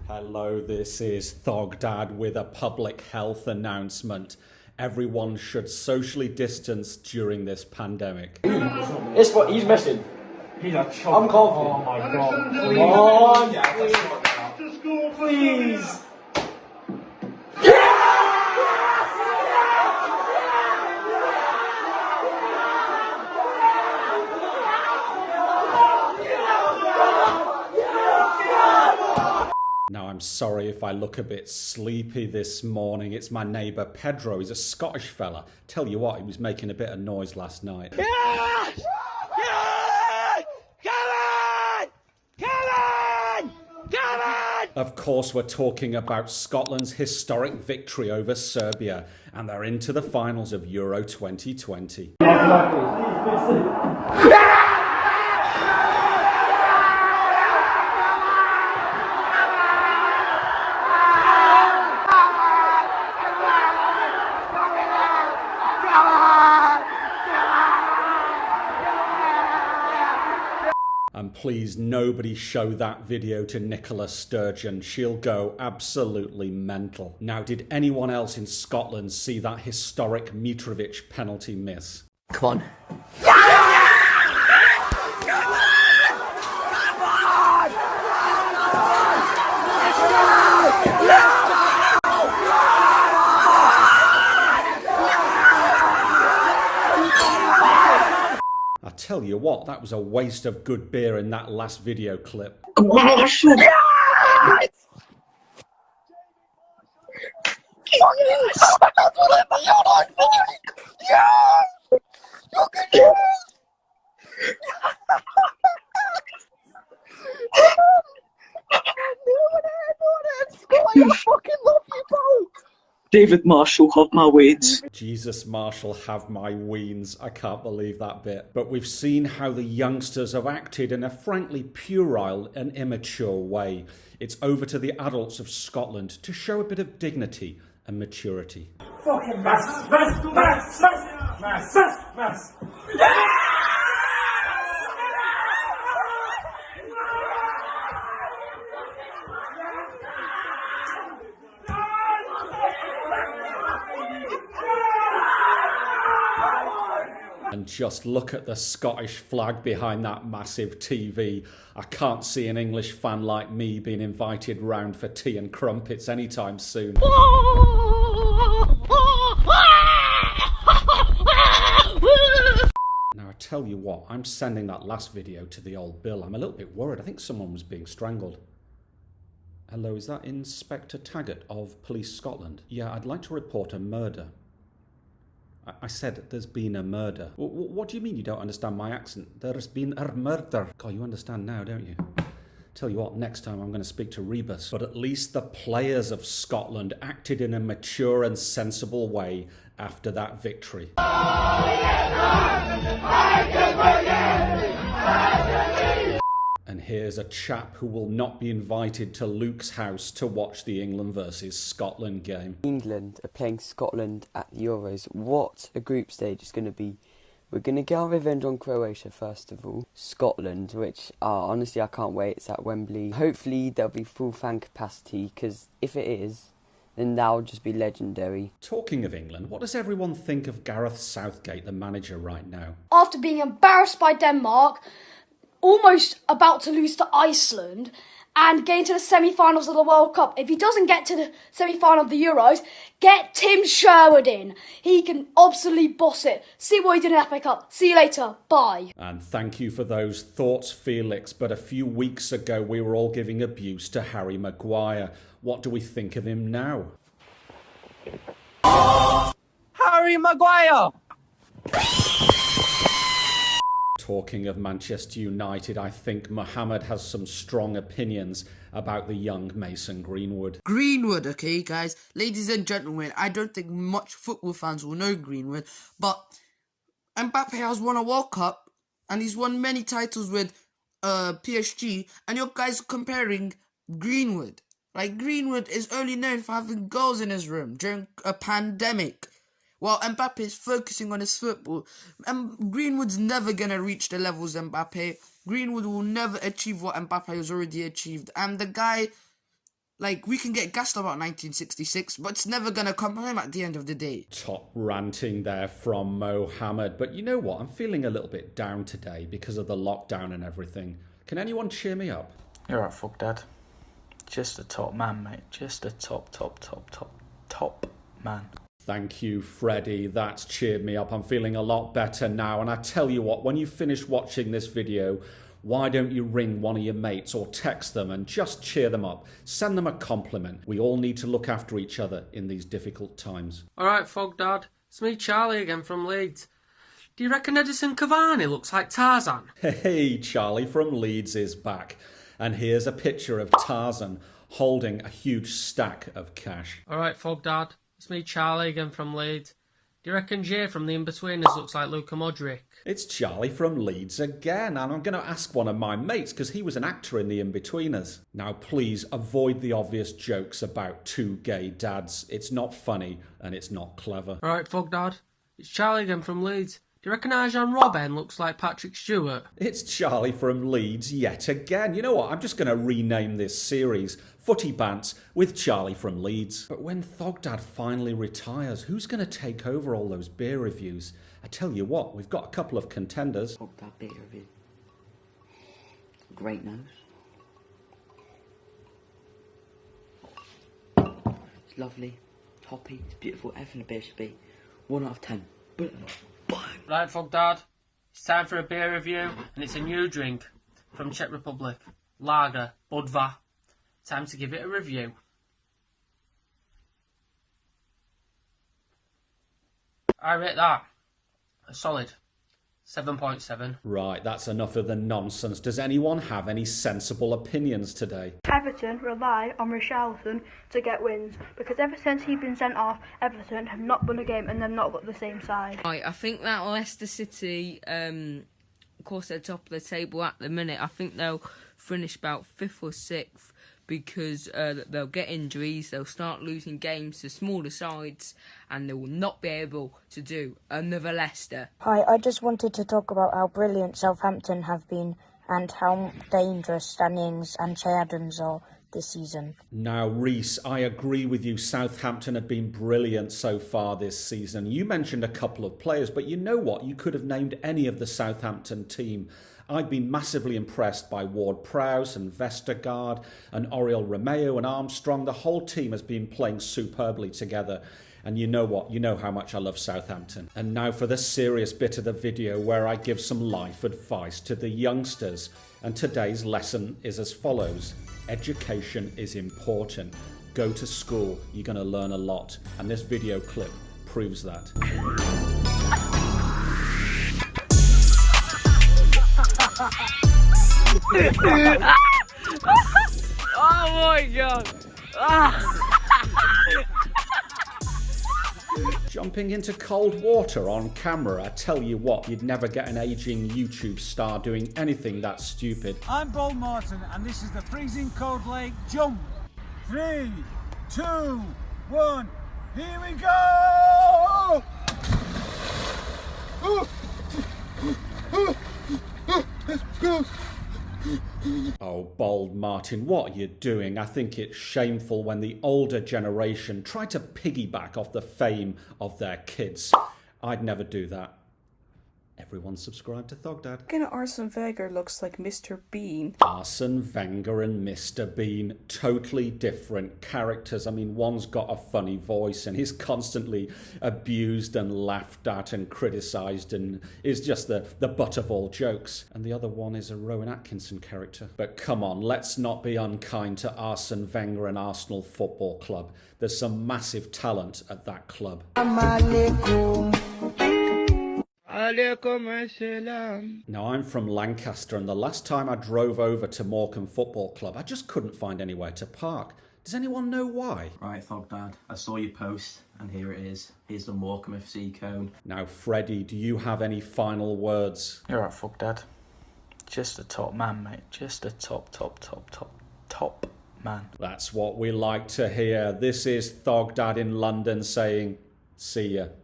Hello, this is Thogdad with a public health announcement. Everyone should socially distance during this pandemic. It's what he's missing. He's a chunk. I'm confident. Oh my god. Please. Now, I'm sorry if I look a bit sleepy this morning. It's my neighbour Pedro. He's a Scottish fella. Tell you what, he was making a bit of noise last night. Yes! Yes! Come on! Come on! Come on! Of course, we're talking about Scotland's historic victory over Serbia, and they're into the finals of Euro 2020. And please, nobody show that video to Nicola Sturgeon. She'll go absolutely mental. Now, did anyone else in Scotland see that historic Mitrovic penalty miss? Come on. I tell you what, that was a waste of good beer in that last video clip. David Marshall, have my weeds. Jesus, Marshall, have my weens. I can't believe that bit. But we've seen how the youngsters have acted in a frankly puerile and immature way. It's over to the adults of Scotland to show a bit of dignity and maturity. Fucking mess. And just look at the Scottish flag behind that massive TV. I can't see an English fan like me being invited round for tea and crumpets anytime soon. Now, I tell you what, I'm sending that last video to the old Bill. I'm a little bit worried. I think someone was being strangled. Hello, is that Inspector Taggart of Police Scotland? Yeah, I'd like to report a murder. I said there's been a murder. What do you mean you don't understand my accent? There's been a murder. God, you understand now, don't you? Tell you what, next time I'm going to speak to Rebus. But at least the players of Scotland acted in a mature and sensible way after that victory. And here's a chap who will not be invited to Luke's house to watch the England versus Scotland game. England are playing Scotland at the Euros. What a group stage is going to be. We're going to get our revenge on Croatia first of all. Scotland, which honestly I can't wait. It's at Wembley. Hopefully there'll be full fan capacity, because if it is, then that'll just be legendary. Talking of England, what does everyone think of Gareth Southgate, the manager right now? After being embarrassed by Denmark, almost about to lose to Iceland, and getting to the semi-finals of the World Cup. If he doesn't get to the semi-final of the Euros, get Tim Sherwood in. He can absolutely boss it. See what he did in the FA Cup. See you later. Bye. And thank you for those thoughts, Felix. But a few weeks ago, we were all giving abuse to Harry Maguire. What do we think of him now? Harry Maguire! Talking of Manchester United, I think Mohammed has some strong opinions about the young Mason Greenwood. Greenwood, okay, guys? Ladies and gentlemen, I don't think much football fans will know Greenwood, but Mbappe has won a World Cup, and he's won many titles with PSG, and your guys are comparing Greenwood. Like, Greenwood is only known for having goals in his room during a pandemic, while Mbappe is focusing on his football. And Greenwood's never going to reach the levels of Mbappe. Greenwood will never achieve what Mbappe has already achieved. And the guy Like, we can get gassed about 1966, but it's never gonna come home at the end of the day. Top ranting there from Mohammed. But you know what? I'm feeling a little bit down today because of the lockdown and everything. Can anyone cheer me up? You're right, Thogdad. Just a top man, mate. Just a top man. Thank you, Freddie. That's cheered me up. I'm feeling a lot better now. And I tell you what, when you finish watching this video, why don't you ring one of your mates or text them and just cheer them up? Send them a compliment. We all need to look after each other in these difficult times. Alright, Thogdad. It's me, Charlie, again from Leeds. Do you reckon Edison Cavani looks like Tarzan? Hey, Charlie from Leeds is back. And here's a picture of Tarzan holding a huge stack of cash. Alright, Thogdad. It's me, Charlie, again from Leeds. Do you reckon Jay from The Inbetweeners looks like Luka Modric? It's Charlie from Leeds again, and I'm going to ask one of my mates because he was an actor in The Inbetweeners. Now please avoid the obvious jokes about two gay dads. It's not funny and it's not clever. Alright, Thogdad. It's Charlie again from Leeds. Do you reckon Arjan Robben looks like Patrick Stewart? It's Charlie from Leeds yet again. You know what? I'm just going to rename this series Footie Bantz with Charlie from Leeds. But when Thogdad finally retires, who's going to take over all those beer reviews? I tell you what, we've got a couple of contenders. Thogdad beer review. Great nose. It's lovely, hoppy, it's beautiful. Everything a beer should be. 1 out of 10. Right, Thogdad. It's time for a beer review, and it's a new drink from Czech Republic. Lager, Budva. Time to give it a review. I rate that a solid 7.7. Right, that's enough of the nonsense. Does anyone have any sensible opinions today? Everton rely on Richarlison to get wins because ever since he's been sent off, Everton have not won a game and they've not got the same side. Right, I think that Leicester City, of course they're top of the table at the minute. I think they'll finish about 5th or 6th because they'll get injuries, they'll start losing games to smaller sides, and they will not be able to do another Leicester. Hi, I just wanted to talk about how brilliant Southampton have been and how dangerous Stannings and Che Adams are this season. Now, Reese, I agree with you. Southampton have been brilliant so far this season. You mentioned a couple of players, but you know what? You could have named any of the Southampton team. I've been massively impressed by Ward-Prowse and Vestergaard and Oriol Romeo and Armstrong. The whole team has been playing superbly together. And you know what? You know how much I love Southampton. And now for the serious bit of the video where I give some life advice to the youngsters. And today's lesson is as follows. Education is important. Go to school. You're going to learn a lot. And this video clip proves that. Oh my god! Jumping into cold water on camera, I tell you what, you'd never get an aging YouTube star doing anything that stupid. I'm Paul Martin and this is the freezing cold lake jump. 3, 2, 1, here we go! Oh, bold Martin, what are you doing? I think it's shameful when the older generation try to piggyback off the fame of their kids. I'd never do that. Everyone subscribe to Thogdad. Kind of Arsene Wenger looks like Mr. Bean. Arsene Wenger and Mr. Bean, totally different characters. I mean, one's got a funny voice and he's constantly abused and laughed at and criticised and is just the butt of all jokes. And the other one is a Rowan Atkinson character. But come on, let's not be unkind to Arsene Wenger and Arsenal Football Club. There's some massive talent at that club. Now, I'm from Lancaster, and the last time I drove over to Morecambe Football Club, I just couldn't find anywhere to park. Does anyone know why? Right, Thogdad, I saw your post, and here it is. Here's the Morecambe FC cone. Now, Freddie, do you have any final words? You're right, Thogdad. Just a top man, mate. Just a top man. That's what we like to hear. This is Thogdad in London saying, see ya.